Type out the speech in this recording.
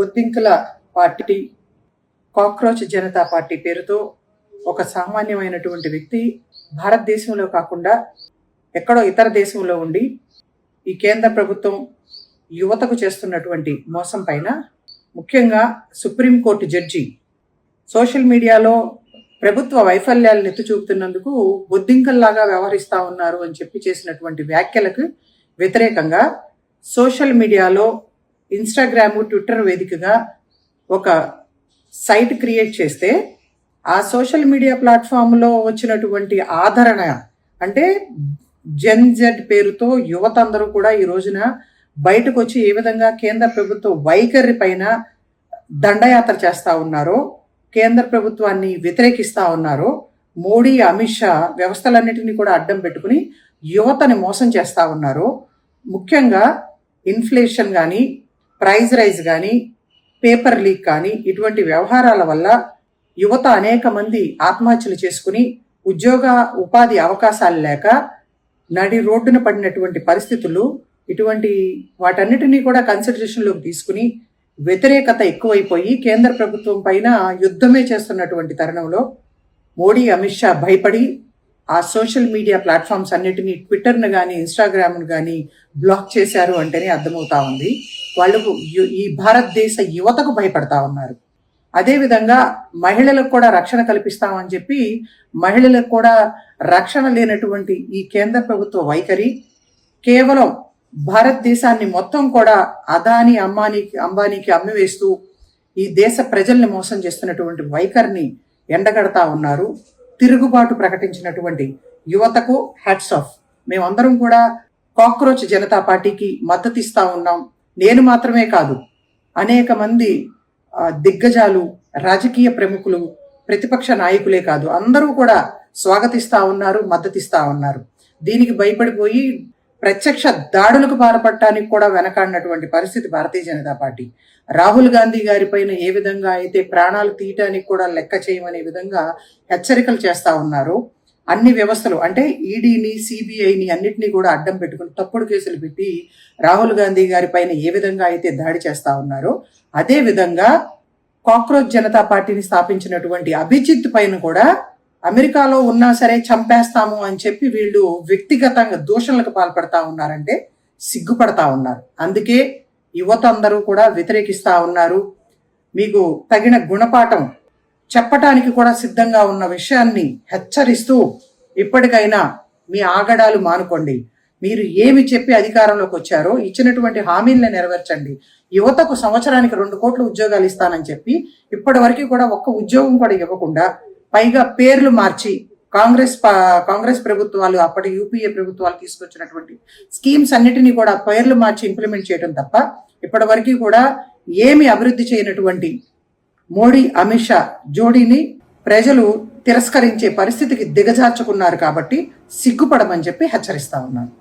బొద్దింకల party, cockroach Janata party పేరుతో ఒక సామాన్యమైనటువంటి వ్యక్తి భారతదేశంలో కాకుండా ఎక్కడో ఇతర దేశంలో ఉండి ఈ కేంద్ర ప్రభుత్వం యువతకు చేస్తున్నటువంటి మోసం పైన, ముఖ్యంగా సుప్రీంకోర్టు జడ్జి సోషల్ మీడియాలో ప్రభుత్వ వైఫల్యాలను ఎత్తి చూపుతున్నందుకు బొద్దింకల్లాగా వ్యవహరిస్తూ ఉన్నారు అని చెప్పి చేసినటువంటి వ్యాఖ్యలకు వ్యతిరేకంగా సోషల్ మీడియాలో ఇన్స్టాగ్రామ్, ట్విట్టర్ వేదికగా ఒక సైట్ క్రియేట్ చేస్తే ఆ సోషల్ మీడియా ప్లాట్ఫామ్లో వచ్చినటువంటి ఆదరణ అంటే జెడ్ పేరుతో యువత అందరూ కూడా ఈ రోజున బయటకు వచ్చి ఏ విధంగా కేంద్ర ప్రభుత్వ వైఖరి పైన దండయాత్ర చేస్తూ ఉన్నారో, కేంద్ర ప్రభుత్వాన్ని వ్యతిరేకిస్తూ ఉన్నారో, మోడీ, అమిత్ షా వ్యవస్థలన్నిటినీ కూడా అడ్డం పెట్టుకుని యువతని మోసం చేస్తూ ఉన్నారు. ముఖ్యంగా ఇన్ఫ్లేషన్ కానీ, ప్రైజ్ రైజ్ కానీ, పేపర్ లీక్ కానీ ఇటువంటి వ్యవహారాల వల్ల యువత అనేక మంది ఆత్మహత్యలు చేసుకుని ఉపాధి అవకాశాలు లేక నడి రోడ్డున పడినటువంటి పరిస్థితులు, ఇటువంటి వాటన్నిటినీ కూడా కన్సిడరేషన్లోకి తీసుకుని వ్యతిరేకత ఎక్కువైపోయి కేంద్ర ప్రభుత్వం పైన యుద్ధమే చేస్తున్నటువంటి తరుణంలో మోడీ, అమిత్ షా భయపడి ఆ సోషల్ మీడియా ప్లాట్ఫామ్స్ అన్నిటినీ, ట్విట్టర్ను కానీ, ఇన్స్టాగ్రామ్ను కానీ బ్లాక్ చేశారు అంటేనే అర్థమవుతా ఉంది. వాళ్ళు ఈ భారతదేశ యువతకు భయపడతా ఉన్నారు. అదేవిధంగా మహిళలకు కూడా రక్షణ కల్పిస్తామని చెప్పి మహిళలకు కూడా రక్షణ లేనటువంటి ఈ కేంద్ర ప్రభుత్వ వైఖరి కేవలం భారతదేశాన్ని మొత్తం కూడా అదాని, అంబానీకి అమ్మివేస్తూ ఈ దేశ ప్రజల్ని మోసం చేస్తున్నటువంటి వైఖరిని ఎండగడతా ఉన్నారు. తిరుగుబాటు ప్రకటించినటువంటి యువతకు హ్యాట్స్ ఆఫ్. మేమందరం కూడా కాక్రోచ్ జనతా పార్టీకి మద్దతు ఇస్తా ఉన్నాం. నేను మాత్రమే కాదు, అనేక మంది దిగ్గజాలు, రాజకీయ ప్రముఖులు, ప్రతిపక్ష నాయకులే కాదు, అందరూ కూడా స్వాగతిస్తా ఉన్నారు, మద్దతిస్తా ఉన్నారు. దీనికి భయపడిపోయి ప్రత్యక్ష దాడులకు పాల్పడటానికి కూడా వెనకాడినటువంటి పరిస్థితి భారతీయ జనతా పార్టీ. రాహుల్ గాంధీ గారి పైన ఏ విధంగా అయితే ప్రాణాలు తీయటానికి కూడా లెక్క చేయమనే విధంగా హెచ్చరికలు చేస్తా ఉన్నారు. అన్ని వ్యవస్థలు అంటే ఈడీని, సిబిఐని అన్నిటినీ కూడా అడ్డం పెట్టుకుని తప్పుడు కేసులు పెట్టి రాహుల్ గాంధీ గారి పైన ఏ విధంగా అయితే దాడి చేస్తా ఉన్నారో, అదే విధంగా కాక్రోచ్ జనతా పార్టీని స్థాపించినటువంటి అభిజిత్ పైన కూడా అమెరికాలో ఉన్నా సరే చంపేస్తాము అని చెప్పి వీళ్ళు వ్యక్తిగతంగా దూషణలకు పాల్పడతా ఉన్నారంటే సిగ్గుపడతా ఉన్నారు. అందుకే యువత అందరూ కూడా వ్యతిరేకిస్తా ఉన్నారు. మీకు తగిన గుణపాఠం చెప్పటానికి కూడా సిద్ధంగా ఉన్న విషయాన్ని హెచ్చరిస్తూ ఇప్పటికైనా మీ ఆగడాలు మానుకోండి. మీరు ఏమి చెప్పి అధికారంలోకి వచ్చారో ఇచ్చినటువంటి హామీలను నెరవేర్చండి. యువతకు సంవత్సరానికి 2 కోట్ల ఉద్యోగాలు ఇస్తానని చెప్పి ఇప్పటి వరకు కూడా ఒక్క ఉద్యోగం కూడా ఇవ్వకుండా, పైగా పేర్లు మార్చి కాంగ్రెస్ ప్రభుత్వాలు, అప్పటి యూపీఏ ప్రభుత్వాలు తీసుకొచ్చినటువంటి స్కీమ్స్ అన్నిటినీ కూడా పేర్లు మార్చి ఇంప్లిమెంట్ చేయడం తప్ప ఇప్పటి వరకు కూడా ఏమి అభివృద్ధి చేయనటువంటి మోడీ, అమిత్ షా జోడీని ప్రజలు తిరస్కరించే పరిస్థితికి దిగజార్చుకున్నారు. కాబట్టి సిగ్గుపడమని చెప్పి హెచ్చరిస్తా ఉన్నారు.